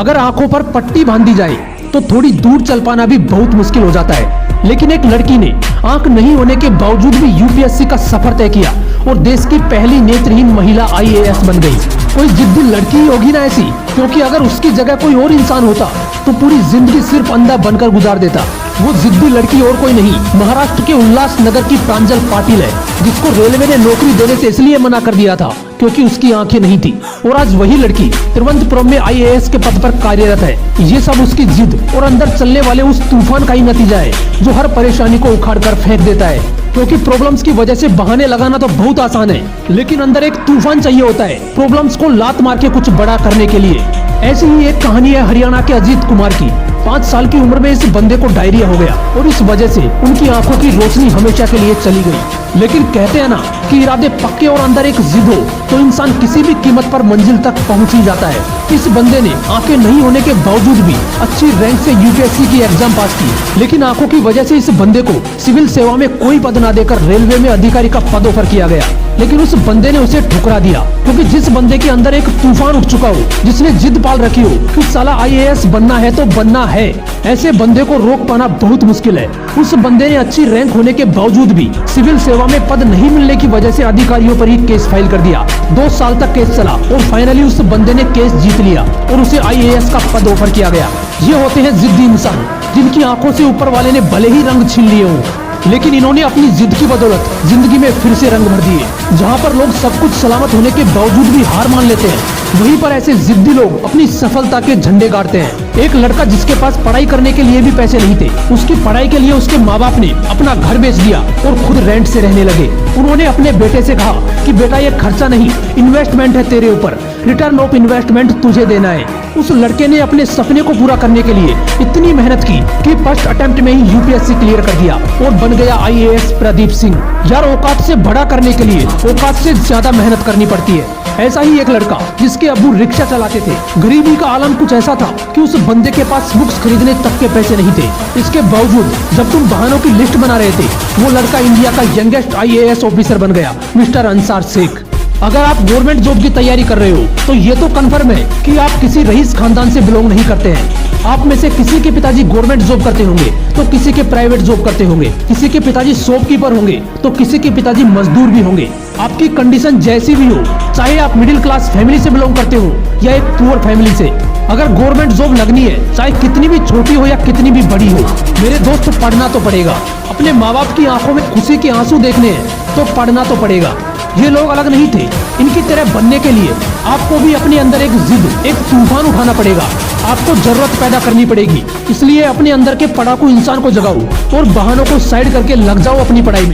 अगर आंखों पर पट्टी बांध दी जाए तो थोड़ी दूर चल पाना भी बहुत मुश्किल हो जाता है। लेकिन एक लड़की ने आंख नहीं होने के बावजूद भी यूपीएससी का सफर तय किया और देश की पहली नेत्रहीन महिला आईएएस बन गई। कोई जिद्दी लड़की ही होगी ना ऐसी, क्योंकि अगर उसकी जगह कोई और इंसान होता तो पूरी जिंदगी सिर्फ अंधा बनकर गुजार देता। वो जिद्दी लड़की और कोई नहीं, महाराष्ट्र के उल्लासनगर की प्रांजल पाटिल है, जिसको रेलवे ने नौकरी देने से इसलिए मना कर दिया था क्योंकि उसकी आंखें नहीं थी। और आज वही लड़की तिरुवनंतपुरम में आईएएस के पद पर कार्यरत है। ये सब उसकी जिद और अंदर चलने वाले उस तूफान का ही नतीजा है जो हर परेशानी को उखाड़ कर फेंक देता है। क्योंकि प्रॉब्लम्स की वजह से बहाने लगाना तो बहुत आसान है, लेकिन अंदर एक तूफान चाहिए होता है प्रॉब्लम्स को लात मार के कुछ बड़ा करने के लिए। ऐसी ही एक कहानी है हरियाणा के अजीत कुमार की। 5 साल की उम्र में इस बंदे को डायरिया हो गया और इस वजह से उनकी आंखों की रोशनी हमेशा के लिए चली गई। लेकिन कहते हैं ना कि इरादे पक्के और अंदर एक जिद हो तो इंसान किसी भी कीमत पर मंजिल तक पहुंच ही जाता है। इस बंदे ने आंखें नहीं होने के बावजूद भी अच्छी रैंक से यूपीएससी की एग्जाम पास की। लेकिन आंखों की वजह से इस बंदे को सिविल सेवा में कोई पद न देकर रेलवे में अधिकारी का पद ऑफर किया गया। लेकिन उस बंदे ने उसे ठुकरा दिया, क्योंकि जिस बंदे के अंदर एक तूफान उठ चुका हो, जिसने जिद पाल रखी हो कि साला आईएएस बनना है तो बनना है, ऐसे बंदे को रोक पाना बहुत मुश्किल है। उस बंदे ने अच्छी रैंक होने के बावजूद भी सिविल सेवा में पद नहीं मिलने की वजह से अधिकारियों पर ही केस फाइल कर दिया। 2 साल तक केस चला और फाइनली उस बंदे ने केस जीत लिया और उसे आईएएस का पद ऑफर किया गया। ये होते हैं जिद्दी इंसान, जिनकी आंखों से ऊपर वाले ने भले ही रंग छीन लिए हों, लेकिन इन्होंने अपनी जिद की बदौलत जिंदगी में फिर से रंग भर दिए। जहां पर लोग सब कुछ सलामत होने के बावजूद भी हार मान लेते हैं, वहीं पर ऐसे जिद्दी लोग अपनी सफलता के झंडे गाड़ते हैं। एक लड़का जिसके पास पढ़ाई करने के लिए भी पैसे नहीं थे, उसकी पढ़ाई के लिए उसके माँ बाप ने अपना घर बेच दिया और खुद रेंट से रहने लगे। उन्होंने अपने बेटे से कहा कि बेटा ये खर्चा नहीं, इन्वेस्टमेंट है तेरे ऊपर, रिटर्न ऑफ इन्वेस्टमेंट तुझे देना है। उस लड़के ने अपने सपने को पूरा करने के लिए इतनी मेहनत की कि फर्स्ट अटेम्प्ट में ही यूपीएससी क्लियर कर दिया और बन गया आईएएस प्रदीप सिंह। यार औकात से बड़ा करने के लिए औकात से ज्यादा मेहनत करनी पड़ती है। ऐसा ही एक लड़का जिसके अब्बू रिक्शा चलाते थे, गरीबी का आलम कुछ ऐसा था कि उस बंदे के पास बुक्स खरीदने तक के पैसे नहीं थे। इसके बावजूद जब तुम बहानों की लिस्ट बना रहे थे, वो लड़का इंडिया का यंगेस्ट आईएएस ऑफिसर बन गया, मिस्टर अंसार शेख। अगर आप गवर्नमेंट जॉब की तैयारी कर रहे हो तो ये तो कन्फर्म है कि आप किसी रईस खानदान से बिलोंग नहीं करते हैं। आप में से किसी के पिताजी गवर्नमेंट जॉब करते होंगे तो किसी के प्राइवेट जॉब करते होंगे, किसी के पिताजी शॉपकीपर होंगे तो किसी के पिताजी मजदूर भी होंगे। आपकी कंडीशन जैसी भी हो, चाहे आप मिडिल क्लास फैमिली से बिलोंग करते हो या एक पुअर फैमिली से, अगर गवर्नमेंट जॉब लगनी है, चाहे कितनी भी छोटी हो या कितनी भी बड़ी हो, मेरे दोस्त पढ़ना तो पड़ेगा। अपने माँ बाप की आंखों में खुशी के आंसू देखने हैं तो पढ़ना तो पड़ेगा। ये लोग अलग नहीं थे, इनकी तरह बनने के लिए आपको भी अपने अंदर एक जिद, एक तूफान उठाना पड़ेगा। आपको जरूरत पैदा करनी पड़ेगी। इसलिए अपने अंदर के पढ़ाकू इंसान को जगाओ और बहानों को साइड करके लग जाओ अपनी पढ़ाई में।